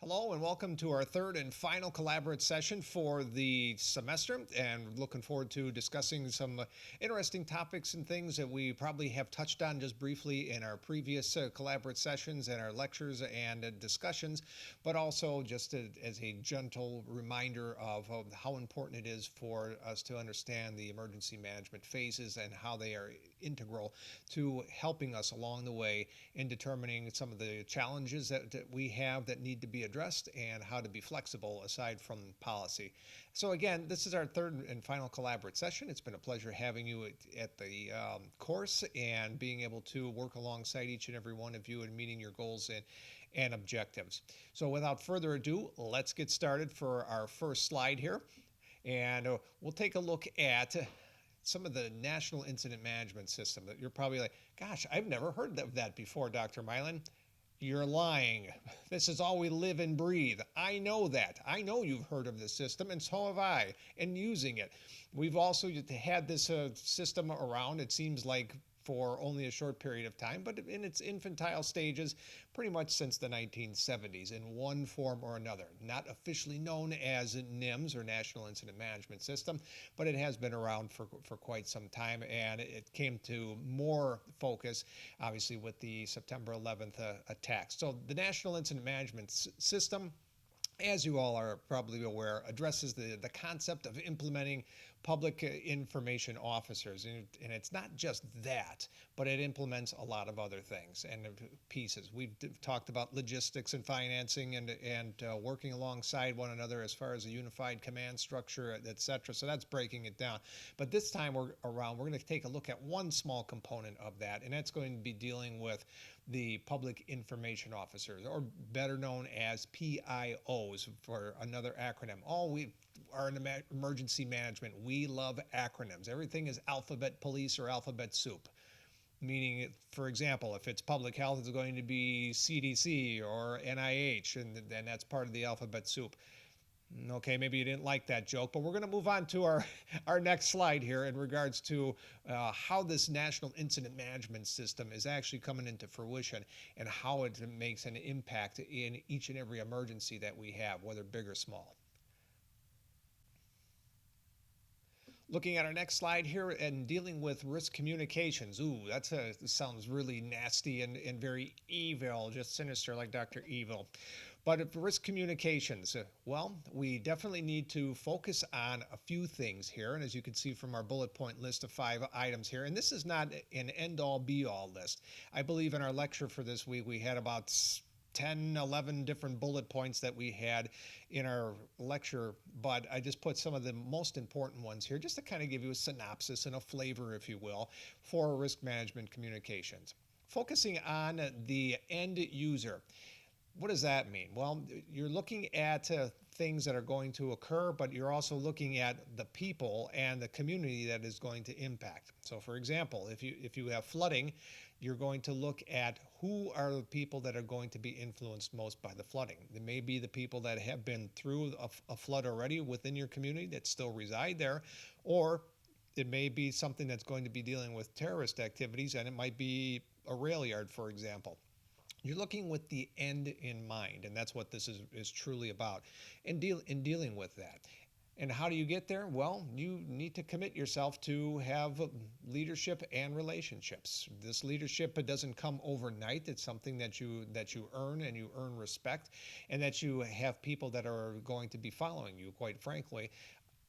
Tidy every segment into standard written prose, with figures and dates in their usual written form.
Hello and welcome to our third and final collaborative session for the semester, and looking forward to discussing some interesting topics and things that we probably have touched on just briefly in our previous collaborative sessions and our lectures and discussions, but also just as a gentle reminder of how important it is for us to understand the emergency management phases and how they are integral to helping us along the way in determining some of the challenges that we have that need to be addressed and how to be flexible aside from policy. So again, this is our third and final collaborative session. It's been a pleasure having you at the course and being able to work alongside each and every one of you in meeting your goals and objectives. So without further ado, let's get started for our first slide here. And we'll take a look at some of the National Incident Management System that you're probably like, gosh, I've never heard of that before, Dr. Mylan. You're lying. This is all we live and breathe. I know that. I know you've heard of this system, and so have I, and using it. We've also had this system around, it seems like, for only a short period of time, but in its infantile stages, pretty much since the 1970s in one form or another. Not officially known as NIMS, or National Incident Management System, but it has been around for quite some time, and it came to more focus, obviously, with the September 11th attacks. So the National Incident Management System, as you all are probably aware, addresses the concept of implementing public information officers. And it's not just that, but it implements a lot of other things and pieces. We've talked about logistics and financing and working alongside one another as far as a unified command structure, et cetera. So that's breaking it down. But this time we're going to take a look at one small component of that, and that's going to be dealing with the public information officers, or better known as PIOs for another acronym. All we are in emergency management. We love acronyms. Everything is alphabet police or alphabet soup. Meaning, for example, if it's public health, it's going to be CDC or NIH, and then that's part of the alphabet soup. Okay, maybe you didn't like that joke, but we're going to move on to our next slide here in regards to how this National Incident Management System is actually coming into fruition and how it makes an impact in each and every emergency that we have, whether big or small. Looking at our next slide here and dealing with risk communications. Ooh, that sounds really nasty and very evil, just sinister like Dr. Evil. But for risk communications, well, we definitely need to focus on a few things here. And as you can see from our bullet point list of 5 items here, and this is not an end-all be-all list. I believe in our lecture for this week, we had about 10, 11 different bullet points that we had in our lecture, but I just put some of the most important ones here just to kind of give you a synopsis and a flavor, if you will, for risk management communications. Focusing on the end user. What does that mean? Well, you're looking at things that are going to occur, but you're also looking at the people and the community that is going to impact. So for example, if you have flooding, you're going to look at who are the people that are going to be influenced most by the flooding. There may be the people that have been through a flood already within your community that still reside there, or it may be something that's going to be dealing with terrorist activities, and it might be a rail yard, for example. You're looking with the end in mind, and that's what this is truly about in dealing with that. And how do you get there? Well, you need to commit yourself to have leadership and relationships. This leadership, it doesn't come overnight. It's something that you earn, and you earn respect, and that you have people that are going to be following you, quite frankly,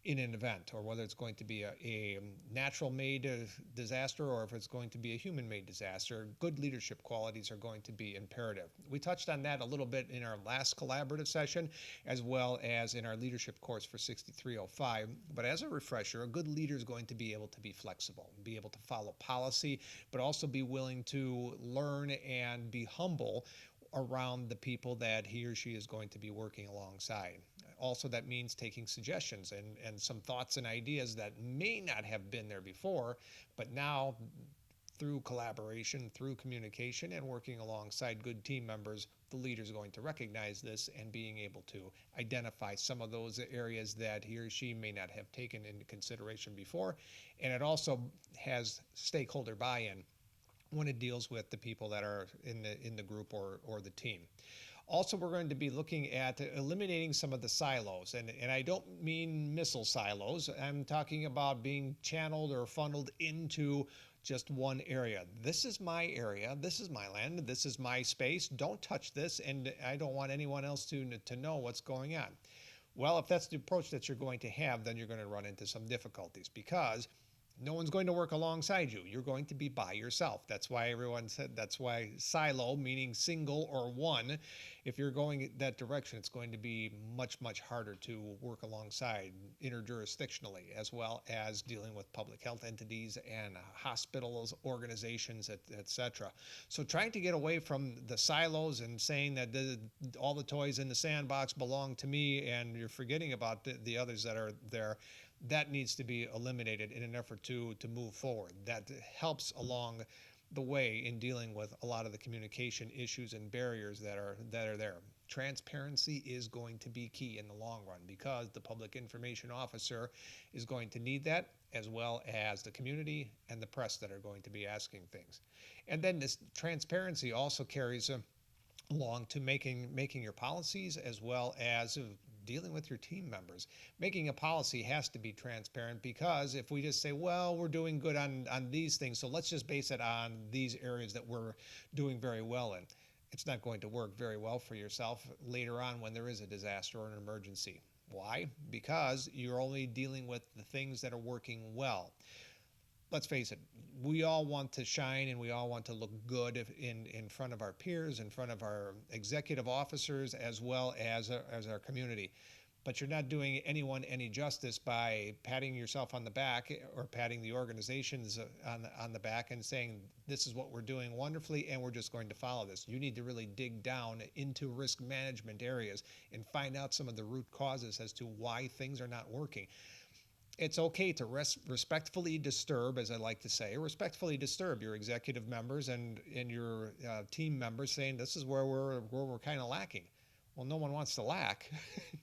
in an event, or whether it's going to be a natural-made disaster or if it's going to be a human-made disaster. Good leadership qualities are going to be imperative. We touched on that a little bit in our last collaborative session, as well as in our leadership course for 6305. But as a refresher, a good leader is going to be able to be flexible, be able to follow policy, but also be willing to learn and be humble around the people that he or she is going to be working alongside. Also, that means taking suggestions and some thoughts and ideas that may not have been there before, but now through collaboration, through communication, and working alongside good team members, the leader is going to recognize this and being able to identify some of those areas that he or she may not have taken into consideration before. And it also has stakeholder buy-in when it deals with the people that are in the group or the team. Also, we're going to be looking at eliminating some of the silos. And I don't mean missile silos. I'm talking about being channeled or funneled into just one area. This is my area. This is my land. This is my space. Don't touch this. And I don't want anyone else to know what's going on. Well, if that's the approach that you're going to have, then you're going to run into some difficulties because no one's going to work alongside you. You're going to be by yourself. That's why everyone said, that's why silo, meaning single or one. If you're going that direction, it's going to be much, much harder to work alongside interjurisdictionally, as well as dealing with public health entities and hospitals, organizations, etc. So trying to get away from the silos and saying that all the toys in the sandbox belong to me and you're forgetting about the others that are there, that needs to be eliminated in an effort to move forward. That helps along the way in dealing with a lot of the communication issues and barriers that are there. Transparency is going to be key in the long run because the public information officer is going to need that, as well as the community and the press that are going to be asking things. And then this transparency also carries along to making your policies, as well as dealing with your team members. Making a policy has to be transparent because if we just say, well, we're doing good on these things, so let's just base it on these areas that we're doing very well in, it's not going to work very well for yourself later on when there is a disaster or an emergency. Why? Because you're only dealing with the things that are working well. Let's face it, we all want to shine and we all want to look good in front of our peers, in front of our executive officers, as well as our community. But you're not doing anyone any justice by patting yourself on the back or patting the organizations on the back and saying, this is what we're doing wonderfully and we're just going to follow this. You need to really dig down into risk management areas and find out some of the root causes as to why things are not working. It's okay to respectfully disturb, as I like to say, respectfully disturb your executive members and your team members, saying this is where we're kind of lacking. Well, no one wants to lack.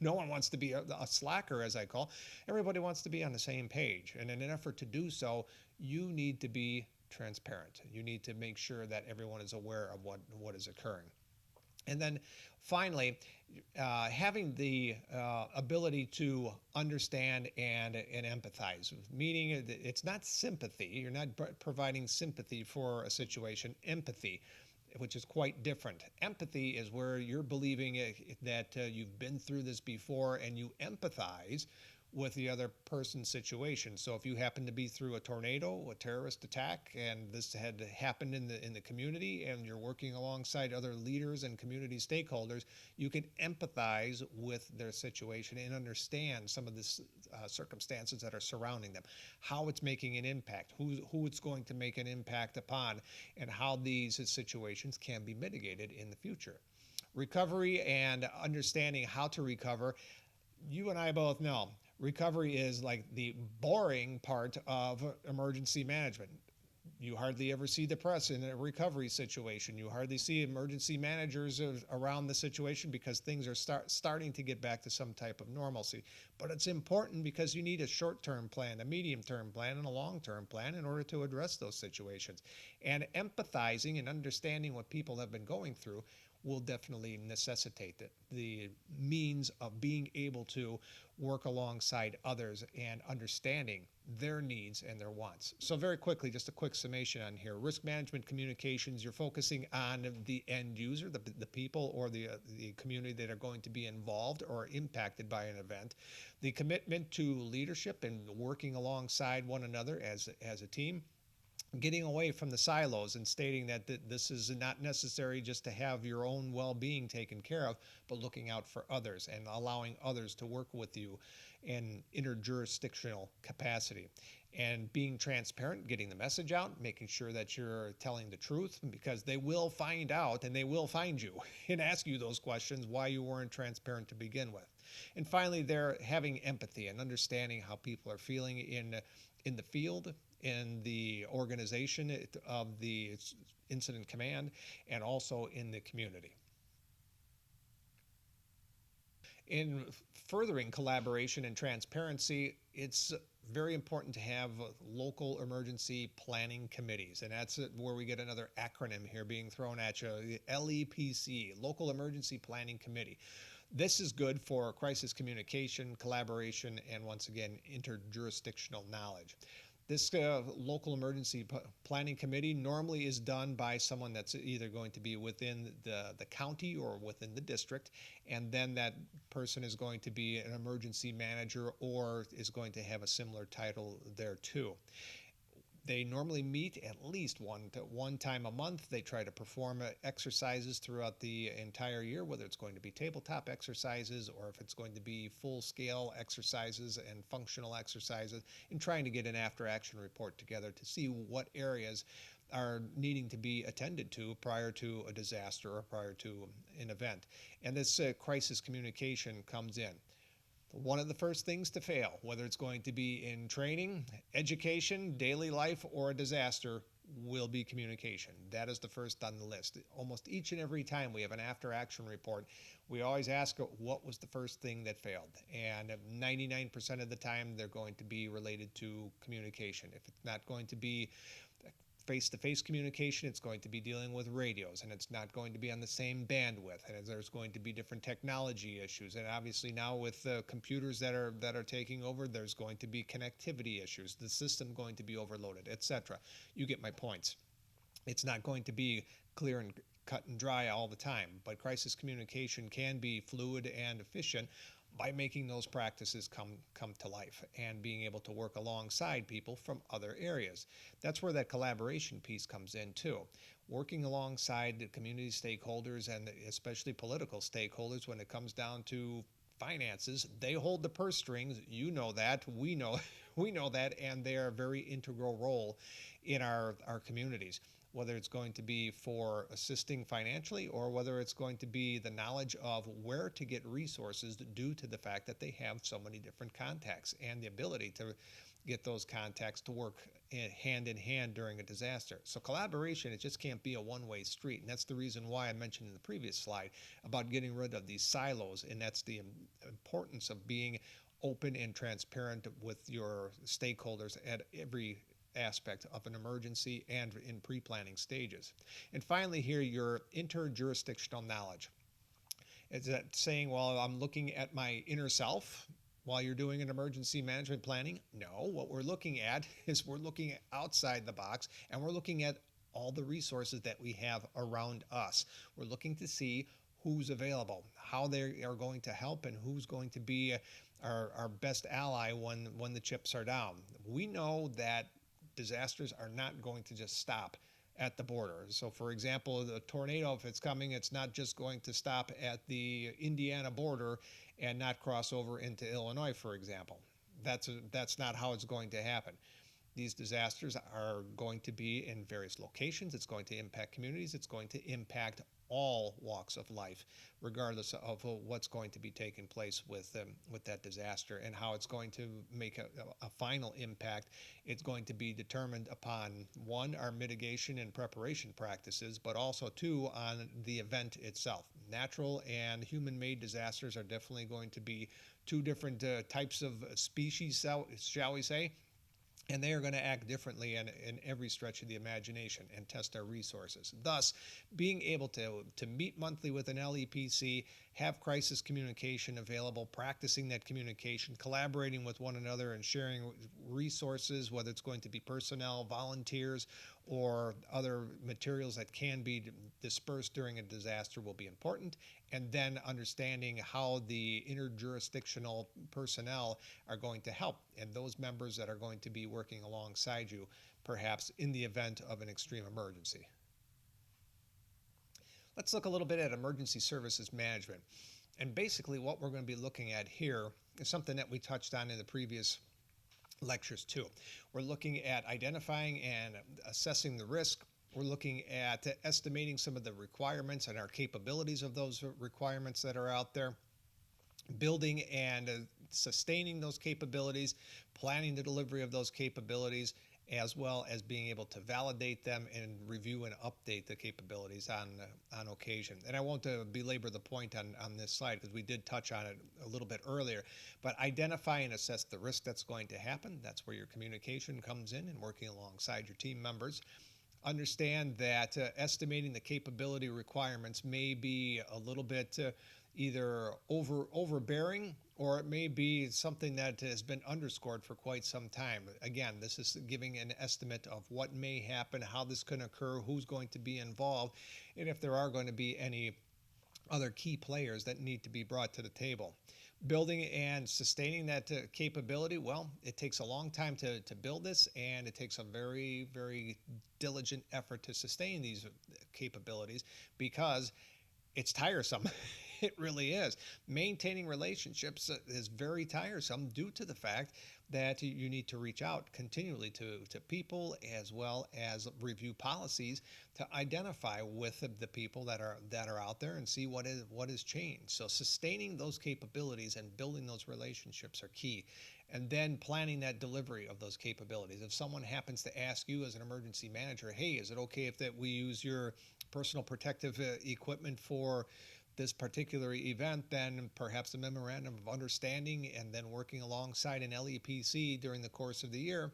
No one wants to be a slacker, as I call. Everybody wants to be on the same page. And in an effort to do so, you need to be transparent. You need to make sure that everyone is aware of what is occurring. And then finally, having the ability to understand and empathize, meaning it's not sympathy. You're not providing sympathy for a situation, empathy, which is quite different. Empathy is where you're believing that you've been through this before and you empathize with the other person's situation. So if you happen to be through a tornado, a terrorist attack, and this had happened in the community, and you're working alongside other leaders and community stakeholders, you can empathize with their situation and understand some of the circumstances that are surrounding them, how it's making an impact, who it's going to make an impact upon, and how these situations can be mitigated in the future. Recovery and understanding how to recover. You and I both know recovery is like the boring part of emergency management. You hardly ever see the press in a recovery situation. You hardly see emergency managers around the situation because things are starting to get back to some type of normalcy. But it's important because you need a short-term plan, a medium-term plan, and a long-term plan in order to address those situations. And empathizing and understanding what people have been going through will definitely necessitate the means of being able to work alongside others and understanding their needs and their wants. So very quickly, just a quick summation on here. Risk management communications, you're focusing on the end user, the people or the community that are going to be involved or impacted by an event. The commitment to leadership and working alongside one another as a team. Getting away from the silos and stating that this is not necessary just to have your own well-being taken care of, but looking out for others and allowing others to work with you in interjurisdictional capacity. And being transparent, getting the message out, making sure that you're telling the truth, because they will find out and they will find you and ask you those questions why you weren't transparent to begin with. And finally, they're having empathy and understanding how people are feeling in the field, in the organization of the incident command, and also in the community. In furthering collaboration and transparency, it's very important to have local emergency planning committees. And that's where we get another acronym here being thrown at you, the LEPC, Local Emergency Planning Committee. This is good for crisis communication, collaboration, and once again, interjurisdictional knowledge. This local emergency planning committee normally is done by someone that's either going to be within the county or within the district, and then that person is going to be an emergency manager or is going to have a similar title there too. They normally meet at least one time a month. They try to perform exercises throughout the entire year, whether it's going to be tabletop exercises or if it's going to be full-scale exercises and functional exercises, and trying to get an after-action report together to see what areas are needing to be attended to prior to a disaster or prior to an event. And this crisis communication comes in. One of the first things to fail, whether it's going to be in training, education, daily life, or a disaster, will be communication. That is the first on the list. Almost each and every time we have an after-action report, we always ask what was the first thing that failed. And 99% of the time, they're going to be related to communication. If it's not going to be face-to-face communication, it's going to be dealing with radios, and it's not going to be on the same bandwidth, and there's going to be different technology issues. And obviously now with computers that are taking over, there's going to be connectivity issues, the system going to be overloaded, etc. You get my points. It's not going to be clear and cut and dry all the time, but crisis communication can be fluid and efficient by making those practices come to life and being able to work alongside people from other areas. That's where that collaboration piece comes in too. Working alongside the community stakeholders and especially political stakeholders when it comes down to finances. They hold the purse strings. You know that. We know that, and they are a very integral role in our communities, whether it's going to be for assisting financially or whether it's going to be the knowledge of where to get resources due to the fact that they have so many different contacts and the ability to get those contacts to work hand in hand during a disaster. So collaboration, it just can't be a one-way street. And that's the reason why I mentioned in the previous slide about getting rid of these silos. And that's the importance of being open and transparent with your stakeholders at every aspect of an emergency and in pre-planning stages. And finally here, your interjurisdictional knowledge. Is that saying, well, I'm looking at my inner self while you're doing an emergency management planning? No, what we're looking at is we're looking outside the box, and we're looking at all the resources that we have around us. We're looking to see who's available, how they are going to help, and who's going to be our best ally when the chips are down. We know that disasters are not going to just stop at the border. So for example, the tornado, if it's coming, it's not just going to stop at the Indiana border and not cross over into Illinois, for example. That's not how it's going to happen. These disasters are going to be in various locations. It's going to impact communities. It's going to impact all walks of life, regardless of what's going to be taking place with that disaster and how it's going to make a final impact. It's going to be determined upon, one, our mitigation and preparation practices, but also, two, on the event itself. Natural and human-made disasters are definitely going to be two different types of species, shall we say. And they are going to act differently in every stretch of the imagination and test our resources. Thus, being able to meet monthly with an LEPC, have crisis communication available, practicing that communication, collaborating with one another and sharing resources, whether it's going to be personnel, volunteers, or other materials that can be dispersed during a disaster will be important. And then understanding how the interjurisdictional personnel are going to help, and those members that are going to be working alongside you, perhaps in the event of an extreme emergency. Let's look a little bit at emergency services management. And basically what we're going to be looking at here is something that we touched on in the previous lectures too. We're looking at identifying and assessing the risk. We're looking at estimating some of the requirements and our capabilities of those requirements that are out there, building and sustaining those capabilities, planning the delivery of those capabilities, as well as being able to validate them and review and update the capabilities on occasion. And I won't belabor the point on this slide because we did touch on it a little bit earlier, but identify and assess the risk that's going to happen. That's where your communication comes in and working alongside your team members. Understand that estimating the capability requirements may be a little bit either overbearing, or it may be something that has been underscored for quite some time. Again, this is giving an estimate of what may happen, how this can occur, who's going to be involved, and if there are going to be any other key players that need to be brought to the table. Building and sustaining that capability, well, it takes a long time to build this, and it takes a very, very diligent effort to sustain these capabilities because it's tiresome. It really is. Maintaining relationships is very tiresome due to the fact that you need to reach out continually to people, as well as review policies to identify with the people that are out there and see what is changed. So sustaining those capabilities and building those relationships are key. And then planning that delivery of those capabilities. If someone happens to ask you as an emergency manager, hey, is it okay if that we use your personal protective equipment for this particular event, then perhaps a memorandum of understanding and then working alongside an LEPC during the course of the year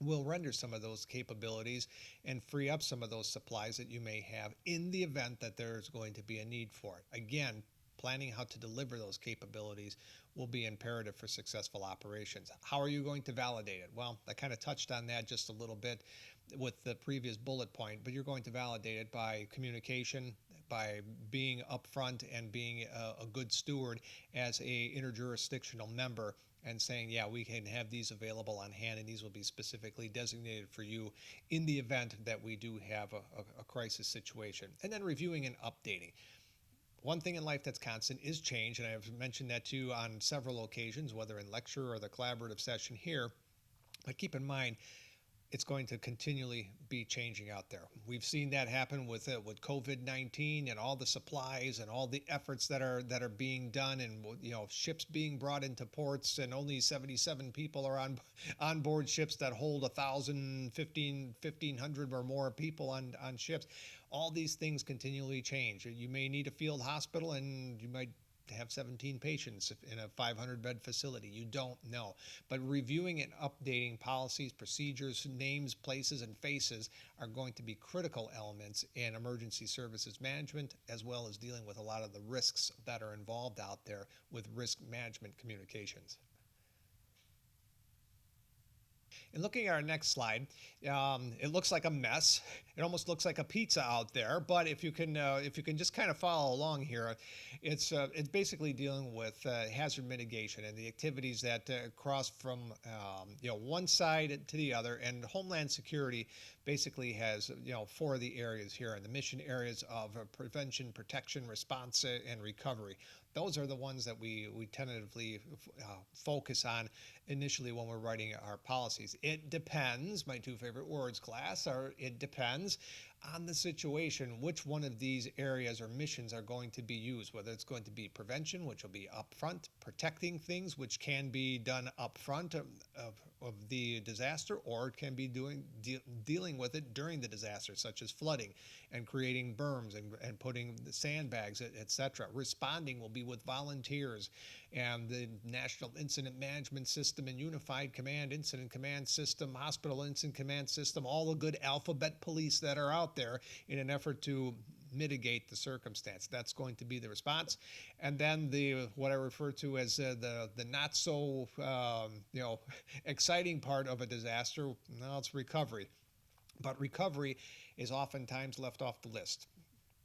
will render some of those capabilities and free up some of those supplies that you may have in the event that there's going to be a need for it. Again, planning how to deliver those capabilities will be imperative for successful operations. How are you going to validate it? Well, I kind of touched on that just a little bit with the previous bullet point, but you're going to validate it by communication, by being upfront and being a good steward as a interjurisdictional member, and saying, yeah, we can have these available on hand, and these will be specifically designated for you in the event that we do have a crisis situation. And then reviewing and updating. One thing in life that's constant is change, and I've mentioned that to you on several occasions, whether in lecture or the collaborative session here. But keep in mind, it's going to continually be changing out there. We've seen that happen with COVID-19 and all the supplies and all the efforts that are being done, and ships being brought into ports, and only 77 people are on board ships that hold 1,000, 1,500 or more people on ships. All these things continually change. You may need a field hospital, and you might have 17 patients in a 500-bed facility. You don't know. But reviewing and updating policies, procedures, names, places, and faces are going to be critical elements in emergency services management, as well as dealing with a lot of the risks that are involved out there with risk management communications. And looking at our next slide, it looks like a mess. It almost looks like a pizza out there. But if you can just kind of follow along here, it's basically dealing with hazard mitigation and the activities that cross from one side to the other. And Homeland Security basically has 4 of the areas here, and the mission areas of prevention, protection, response, and recovery. Those are the ones that we tentatively focus on initially when we're writing our policies. It depends, my 2 favorite words, class, are it depends on the situation, which one of these areas or missions are going to be used, whether it's going to be prevention, which will be upfront, protecting things, which can be done upfront of the disaster, or it can be dealing with it during the disaster, such as flooding and creating berms and putting the sandbags, etc. Responding will be with volunteers and the National Incident Management System and Unified Command Incident Command System, Hospital Incident Command System, all the good alphabet police that are out there in an effort to mitigate the circumstance. That's going to be the response. And then what I refer to as the not so exciting part of a disaster, well, it's recovery. But recovery is oftentimes left off the list.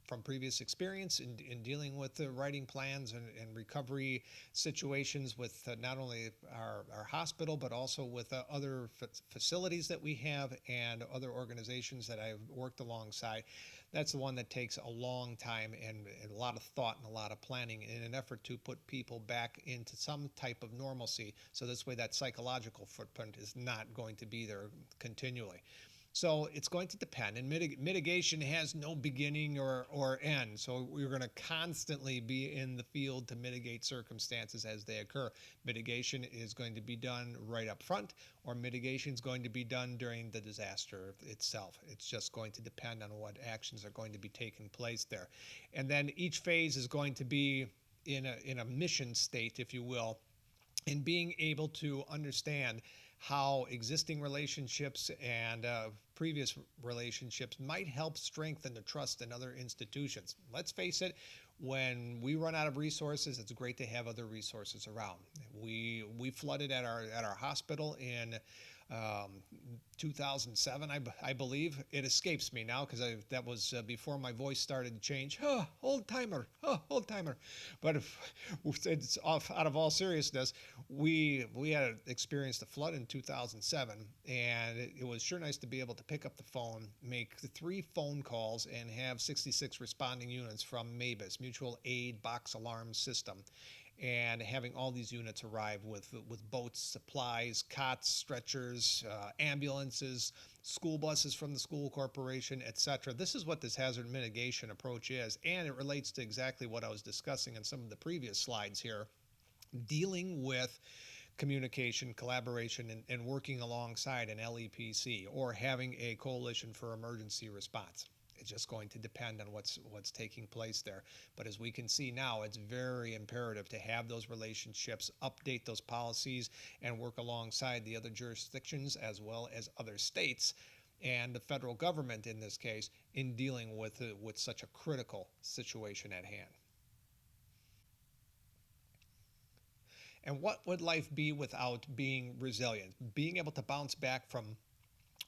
From previous experience in dealing with writing plans and recovery situations with not only our hospital, but also with other facilities that we have and other organizations that I've worked alongside. That's the one that takes a long time and a lot of thought and a lot of planning in an effort to put people back into some type of normalcy. So this way that psychological footprint is not going to be there continually. So it's going to depend, and mitigation has no beginning or end. So we're going to constantly be in the field to mitigate circumstances as they occur. Mitigation is going to be done right up front, or mitigation is going to be done during the disaster itself. It's just going to depend on what actions are going to be taking place there. And then each phase is going to be in a mission state, if you will, in being able to understand how existing relationships and previous relationships might help strengthen the trust in other institutions. Let's face it, when we run out of resources, it's great to have other resources around. We flooded at our hospital in um, 2007, I believe. It escapes me now because that was before my voice started to change. Oh, old timer, oh, old timer. But if it's off out of all seriousness, we had experienced a flood in 2007, and it was sure nice to be able to pick up the phone, make 3 phone calls, and have 66 responding units from MABUS, Mutual Aid Box Alarm System, and having all these units arrive with boats, supplies, cots, stretchers, ambulances, school buses from the school corporation, etc. This is what this hazard mitigation approach is, and it relates to exactly what I was discussing in some of the previous slides here, dealing with communication, collaboration, and working alongside an LEPC or having a coalition for emergency response. It's just going to depend on what's taking place there. But as we can see now, it's very imperative to have those relationships, update those policies, and work alongside the other jurisdictions as well as other states and the federal government in this case in dealing with such a critical situation at hand. And what would life be without being resilient? Being able to bounce back from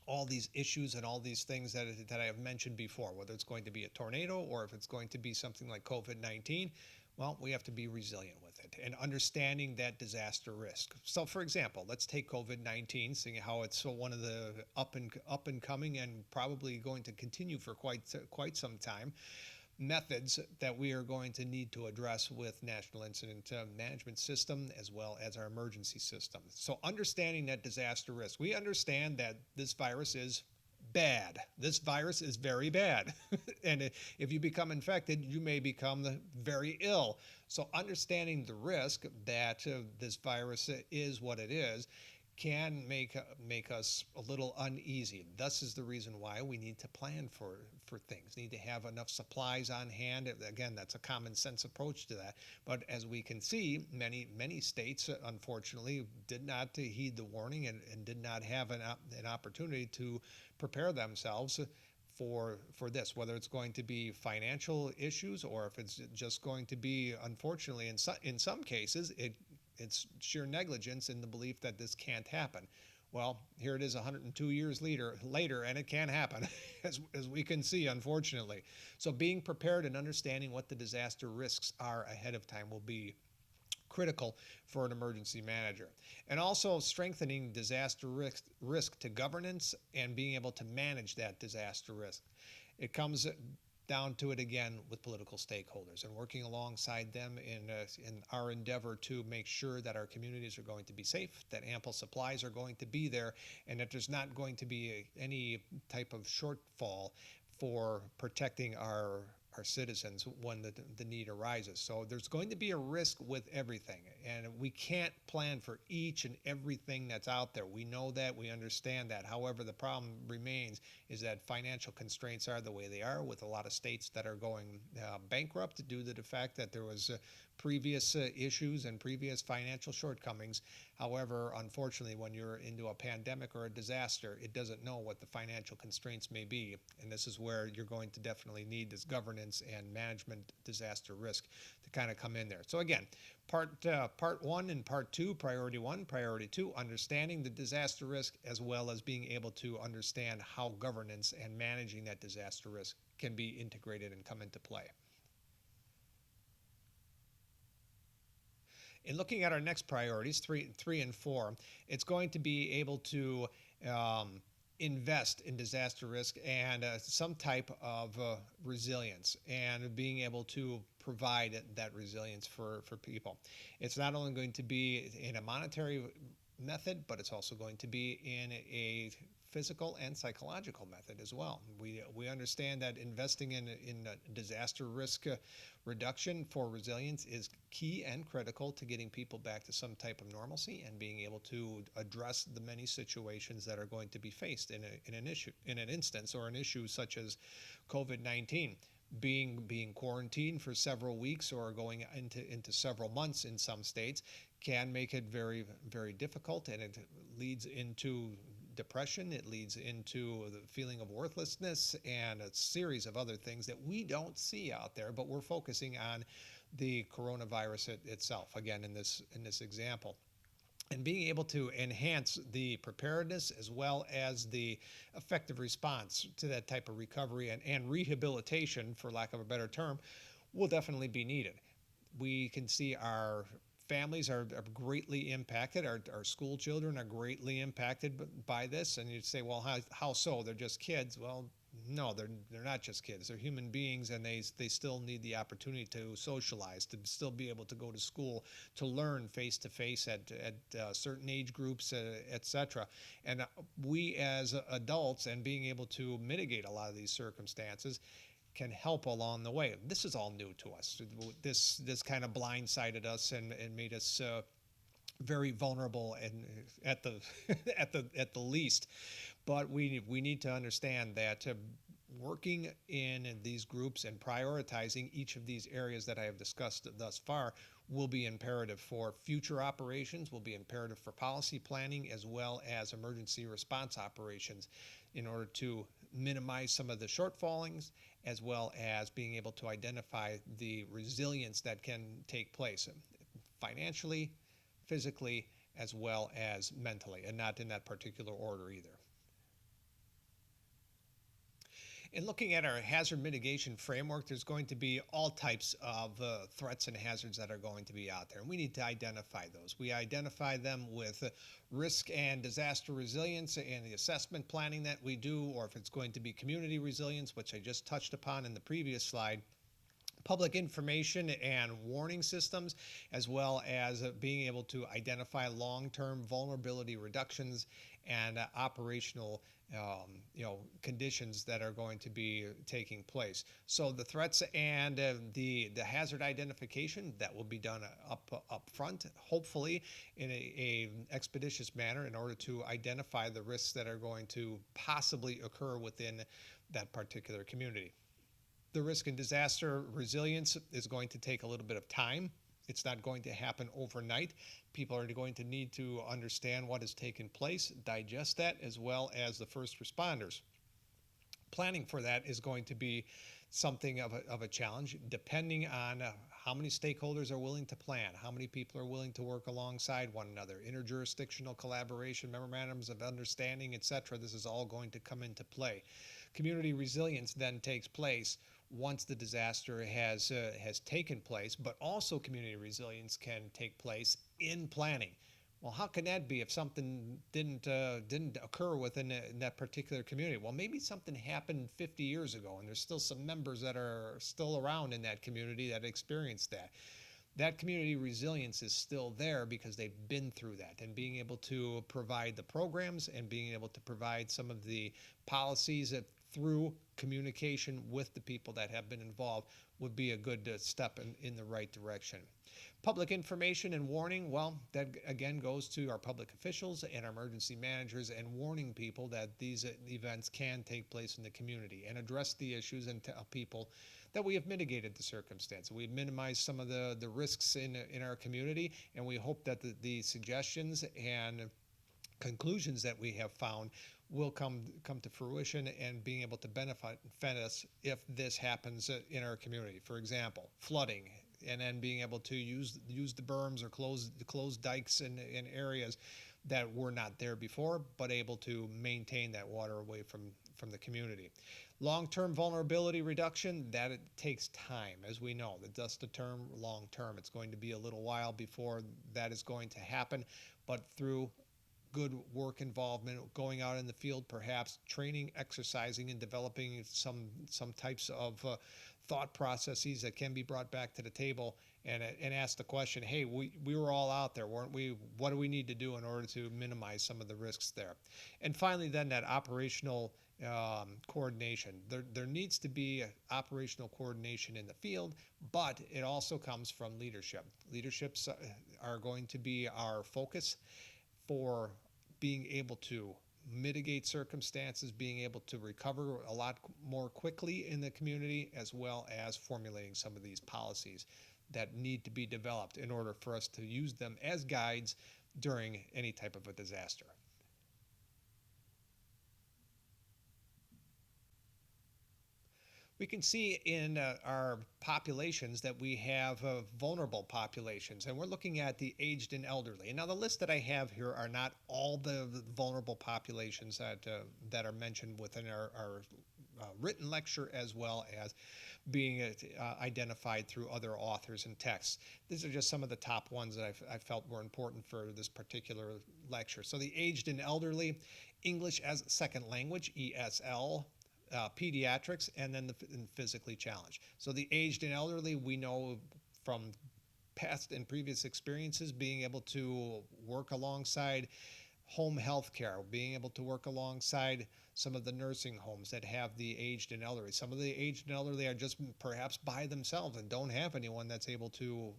all these issues and all these things that I have mentioned before, whether it's going to be a tornado or if it's going to be something like COVID-19, well, we have to be resilient with it and understanding that disaster risk. So, for example, let's take COVID-19, seeing how it's one of the up and coming and probably going to continue for quite some time methods that we are going to need to address with National Incident Management System as well as our emergency system. So understanding that disaster risk, we understand that this virus is bad. This virus is very bad. And if you become infected, you may become very ill. So understanding the risk that this virus is what it is can make us a little uneasy. Thus is the reason why we need to plan for things. Need to have enough supplies on hand. Again, that's a common sense approach to that. But as we can see, many states unfortunately did not heed the warning and did not have an opportunity to prepare themselves for this, whether it's going to be financial issues or if it's just going to be, unfortunately, in some cases, it's sheer negligence in the belief that this can't happen. Well, here it is 102 years later, and it can happen, as we can see, unfortunately. So being prepared and understanding what the disaster risks are ahead of time will be critical for an emergency manager. And also strengthening disaster risk to governance and being able to manage that disaster risk. It comes down to it again with political stakeholders and working alongside them in our endeavor to make sure that our communities are going to be safe, that ample supplies are going to be there, and that there's not going to be any type of shortfall for protecting our citizens when the need arises. So there's going to be a risk with everything, and we can't plan for each and everything that's out there. We know that, we understand that. However, the problem remains is that financial constraints are the way they are, with a lot of states that are going bankrupt due to the fact that there was previous issues and previous financial shortcomings. However, unfortunately, when you're into a pandemic or a disaster, it doesn't know what the financial constraints may be. And this is where you're going to definitely need this governance and management disaster risk to kind of come in there. So again, part 1 and part 2, priority 1, priority 2, understanding the disaster risk as well as being able to understand how governance and managing that disaster risk can be integrated and come into play. In looking at our next priorities, three and 4, it's going to be able to invest in disaster risk and some type of resilience and being able to provide that resilience for people. It's not only going to be in a monetary method, but it's also going to be in a physical and psychological method as well. We understand that investing in disaster risk reduction for resilience is key and critical to getting people back to some type of normalcy and being able to address the many situations that are going to be faced in an instance or an issue such as COVID-19. Being quarantined for several weeks or going into several months in some states can make it very, very difficult, and it leads into depression. It leads into the feeling of worthlessness and a series of other things that we don't see out there, but we're focusing on the coronavirus itself, again, in this example. And being able to enhance the preparedness as well as the effective response to that type of recovery and rehabilitation, for lack of a better term, will definitely be needed. We can see our families are greatly impacted. Our school children are greatly impacted by this. And you'd say, well, how so? They're just kids. Well, no, they're not just kids. They're human beings, and they still need the opportunity to socialize, to still be able to go to school, to learn face to face at certain age groups, etc. And we as adults, and being able to mitigate a lot of these circumstances, can help along the way. This is all new to us. This kind of blindsided us and made us very vulnerable and at the at the least. But we need to understand that working in these groups and prioritizing each of these areas that I have discussed thus far will be imperative for future operations, will be imperative for policy planning, as well as emergency response operations, in order to minimize some of the shortfallings, as well as being able to identify the resilience that can take place financially, physically, as well as mentally, and not in that particular order either. In looking at our hazard mitigation framework, there's going to be all types of threats and hazards that are going to be out there, and we need to identify those. We identify them with risk and disaster resilience and the assessment planning that we do, or if it's going to be community resilience, which I just touched upon in the previous slide, public information and warning systems, as well as being able to identify long-term vulnerability reductions and operational conditions that are going to be taking place. So the threats and the hazard identification, that will be done up front, hopefully in a expeditious manner, in order to identify the risks that are going to possibly occur within that particular community. The risk and disaster resilience is going to take a little bit of time. It's not going to happen overnight. People are going to need to understand what has taken place, digest that, as well as the first responders. Planning for that is going to be something of a challenge, depending on how many stakeholders are willing to plan, how many people are willing to work alongside one another, interjurisdictional collaboration, memorandums of understanding, etc. This is all going to come into play. Community resilience then takes place once the disaster has taken place, but also community resilience can take place in planning. Well, how can that be if something didn't occur within that particular community? Well, maybe something happened 50 years ago, and there's still some members that are still around in that community that experienced that. That community resilience is still there because they've been through that, and being able to provide the programs and being able to provide some of the policies that through communication with the people that have been involved would be a good step in the right direction. Public information and warning, well, that again goes to our public officials and our emergency managers, and warning people that these events can take place in the community, and address the issues and tell people that we have mitigated the circumstance. We've minimized some of the risks in our community, and we hope that the suggestions and conclusions that we have found will come to fruition and being able to benefit us if this happens in our community. For example, flooding, and then being able to use the berms or close dikes in areas that were not there before, but able to maintain that water away from the community. Long-term vulnerability reduction, that it takes time, as we know. That's the term long-term. It's going to be a little while before that is going to happen, but through good work involvement, going out in the field, perhaps training, exercising, and developing some types of thought processes that can be brought back to the table and ask the question, hey, we were all out there, weren't we? What do we need to do in order to minimize some of the risks there? And finally, then that operational coordination. There needs to be operational coordination in the field, but it also comes from leadership. Leaderships are going to be our focus for being able to mitigate circumstances, being able to recover a lot more quickly in the community, as well as formulating some of these policies that need to be developed in order for us to use them as guides during any type of a disaster. We can see in our populations that we have vulnerable populations, and we're looking at the aged and elderly. And now the list that I have here are not all the vulnerable populations that are mentioned within our written lecture, as well as being identified through other authors and texts. These are just some of the top ones that I felt were important for this particular lecture. So the aged and elderly, English as a second language, ESL, pediatrics, and then the physically challenged. So the aged and elderly, we know from past and previous experiences, being able to work alongside home health care, being able to work alongside some of the nursing homes that have the aged and elderly. Some of the aged and elderly are just perhaps by themselves and don't have anyone that's able to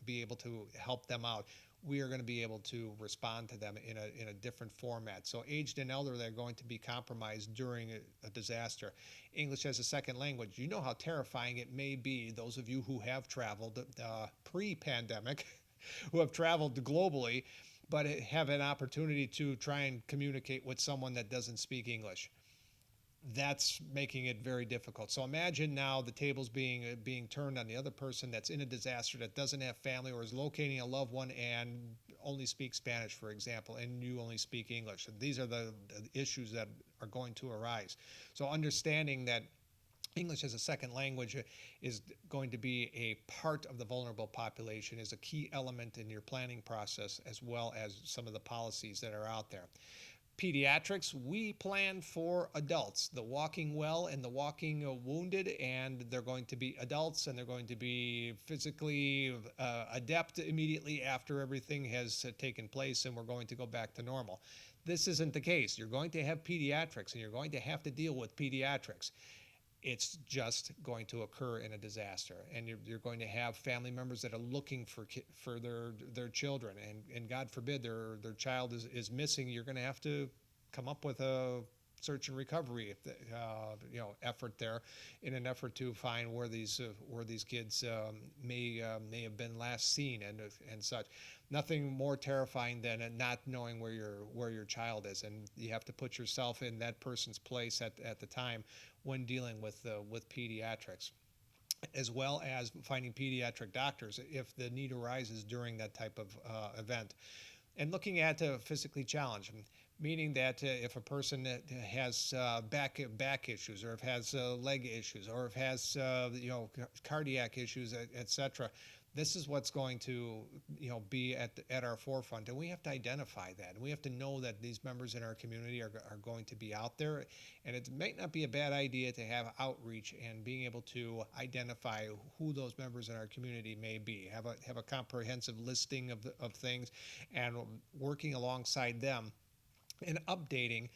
be able to help them out. We are going to be able to respond to them in a different format. So aged and elderly are going to be compromised during a disaster. English as a second language, you know how terrifying it may be, those of you who have traveled pre-pandemic, who have traveled globally, but have an opportunity to try and communicate with someone that doesn't speak English. That's making it very difficult. So imagine now the tables being turned on the other person that's in a disaster, that doesn't have family, or is locating a loved one and only speaks Spanish, for example, and you only speak English. And these are the issues that are going to arise. So understanding that English as a second language is going to be a part of the vulnerable population is a key element in your planning process, as well as some of the policies that are out there. Pediatrics, we plan for adults, the walking well and the walking wounded, and they're going to be adults, and they're going to be physically adept immediately after everything has taken place, and we're going to go back to normal. This isn't the case. You're going to have pediatrics, and you're going to have to deal with pediatrics. It's just going to occur in a disaster, and you're going to have family members that are looking for their children, and God forbid their child is missing. You're going to have to come up with a search and recovery effort there, in an effort to find where these kids may have been last seen, and such. Nothing more terrifying than not knowing where your child is, and you have to put yourself in that person's place at the time when dealing with pediatrics, as well as finding pediatric doctors if the need arises during that type of event. And looking at physically challenged, meaning that if a person has back issues, or if has leg issues, or if has cardiac issues, etc., this is what's going to be at our forefront, and we have to identify that, and we have to know that these members in our community are going to be out there, and it might not be a bad idea to have outreach and being able to identify who those members in our community may be, have a comprehensive listing of things, and working alongside them and updating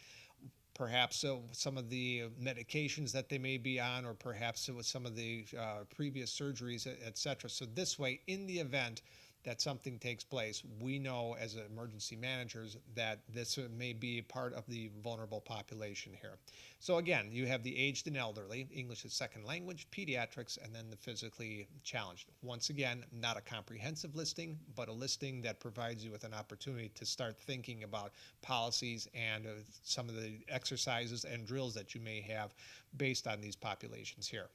perhaps some of the medications that they may be on, or perhaps with some of the previous surgeries, etc. So this way, in the event that something takes place, we know as emergency managers that this may be part of the vulnerable population here. So again, you have the aged and elderly, English as second language, pediatrics, and then the physically challenged. Once again, not a comprehensive listing, but a listing that provides you with an opportunity to start thinking about policies and some of the exercises and drills that you may have based on these populations here.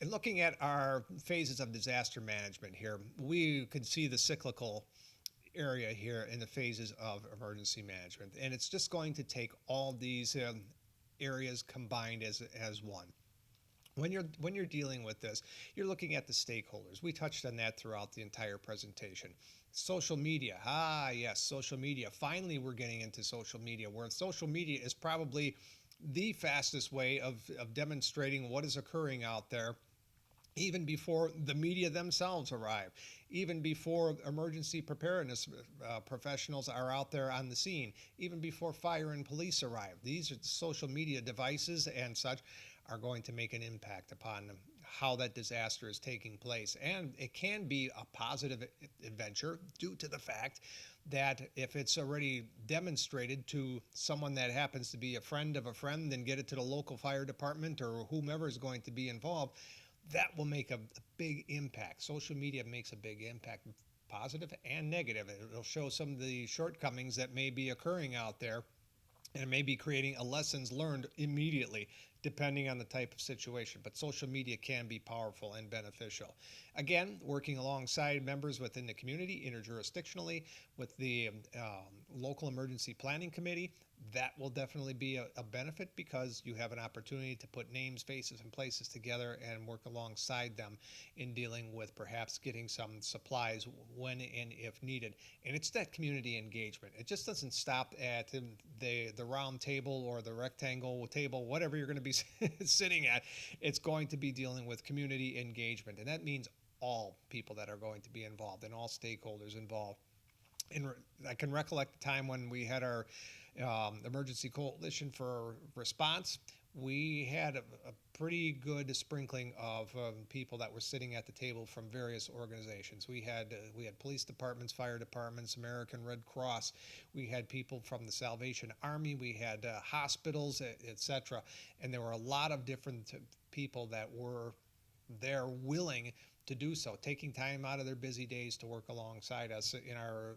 And looking at our phases of disaster management here, we can see the cyclical area here in the phases of emergency management. And it's just going to take all these areas combined as one. When you're dealing with this, you're looking at the stakeholders. We touched on that throughout the entire presentation. Social media, yes, social media. Finally, we're getting into social media, where social media is probably the fastest way of demonstrating what is occurring out there even before the media themselves arrive, even before emergency preparedness professionals are out there on the scene, even before fire and police arrive. These are social media devices and such are going to make an impact upon how that disaster is taking place. And it can be a positive adventure due to the fact that if it's already demonstrated to someone that happens to be a friend of a friend, then get it to the local fire department or whomever is going to be involved, that will make a big impact. Social media makes a big impact, positive and negative. It'll show some of the shortcomings that may be occurring out there, and it may be creating a lessons learned immediately depending on the type of situation. But social media can be powerful and beneficial. Again, working alongside members within the community interjurisdictionally with the local emergency planning committee, that will definitely be a benefit because you have an opportunity to put names, faces, and places together and work alongside them in dealing with perhaps getting some supplies when and if needed. And it's that community engagement. It just doesn't stop at the round table or the rectangle table, whatever you're going to be sitting at. It's going to be dealing with community engagement, and that means all people that are going to be involved and all stakeholders involved. And I can recollect the time when we had our emergency coalition for response. We had a pretty good sprinkling of people that were sitting at the table from various organizations. We had police departments, fire departments, American Red Cross. We had people from the Salvation Army. We had hospitals, etc. And there were a lot of different people that were there willing to do so, taking time out of their busy days to work alongside us in our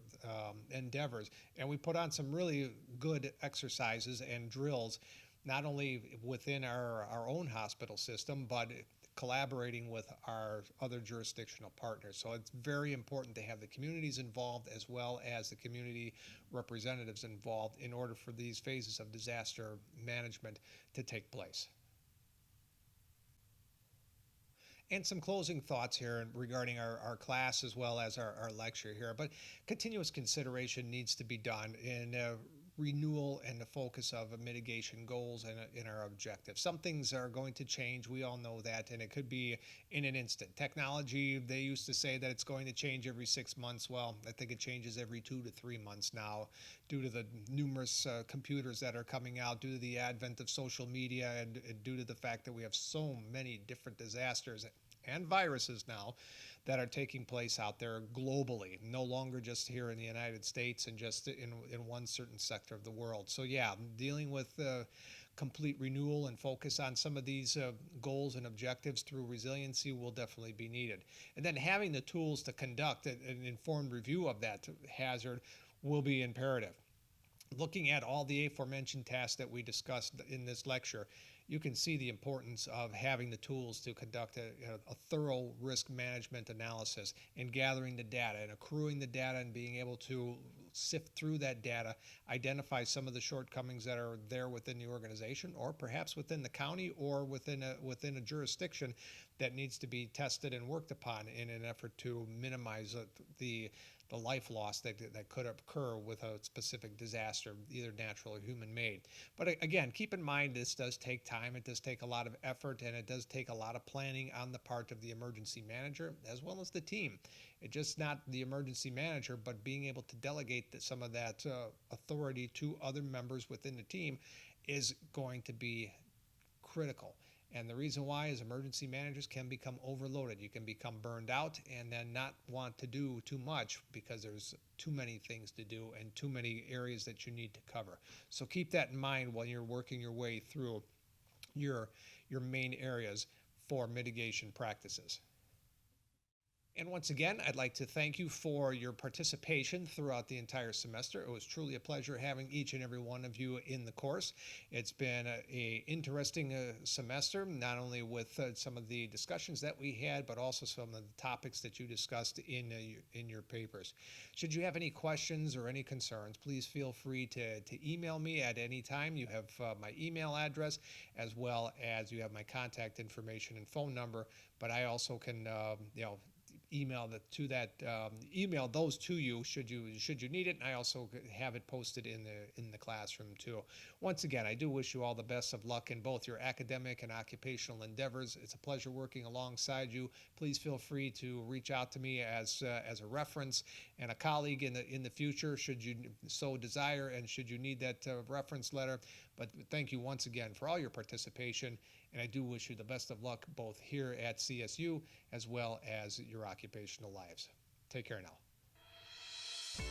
endeavors. And we put on some really good exercises and drills, not only within our own hospital system, but collaborating with our other jurisdictional partners. So it's very important to have the communities involved as well as the community representatives involved in order for these phases of disaster management to take place. And some closing thoughts here regarding our class as well as our lecture here. But continuous consideration needs to be done in renewal and the focus of mitigation goals and in our objectives. Some things are going to change. We all know that, and it could be in an instant. Technology, they used to say that it's going to change every 6 months. Well, I think it changes every 2 to 3 months now due to the numerous computers that are coming out, due to the advent of social media, and due to the fact that we have so many different disasters and viruses now that are taking place out there globally, no longer just here in the United States and just in one certain sector of the world. So yeah, dealing with complete renewal and focus on some of these goals and objectives through resiliency will definitely be needed. And then having the tools to conduct an informed review of that hazard will be imperative. Looking at all the aforementioned tasks that we discussed in this lecture, you can see the importance of having the tools to conduct a thorough risk management analysis and gathering the data and accruing the data and being able to sift through that data, identify some of the shortcomings that are there within the organization or perhaps within the county or within a jurisdiction that needs to be tested and worked upon in an effort to minimize the life loss that could occur with a specific disaster, either natural or human-made. But again, keep in mind this does take time, it does take a lot of effort, and it does take a lot of planning on the part of the emergency manager as well as the team. It's just not the emergency manager, but being able to delegate some of that authority to other members within the team is going to be critical. And the reason why is emergency managers can become overloaded. You can become burned out and then not want to do too much because there's too many things to do and too many areas that you need to cover. So keep that in mind when you're working your way through your main areas for mitigation practices. And once again, I'd like to thank you for your participation throughout the entire semester. It was truly a pleasure having each and every one of you in the course. It's been an interesting semester, not only with some of the discussions that we had, but also some of the topics that you discussed in your papers. Should you have any questions or any concerns, please feel free to email me at any time. You have my email address as well as you have my contact information and phone number, but I also can, email email those to you should you need it. And I also have it posted in the classroom too. Once again, I do wish you all the best of luck in both your academic and occupational endeavors. It's a pleasure working alongside you. Please feel free to reach out to me as a reference and a colleague in the future, should you so desire, and should you need that reference letter. But thank you once again for all your participation, and I do wish you the best of luck both here at CSU as well as your occupational lives. Take care now.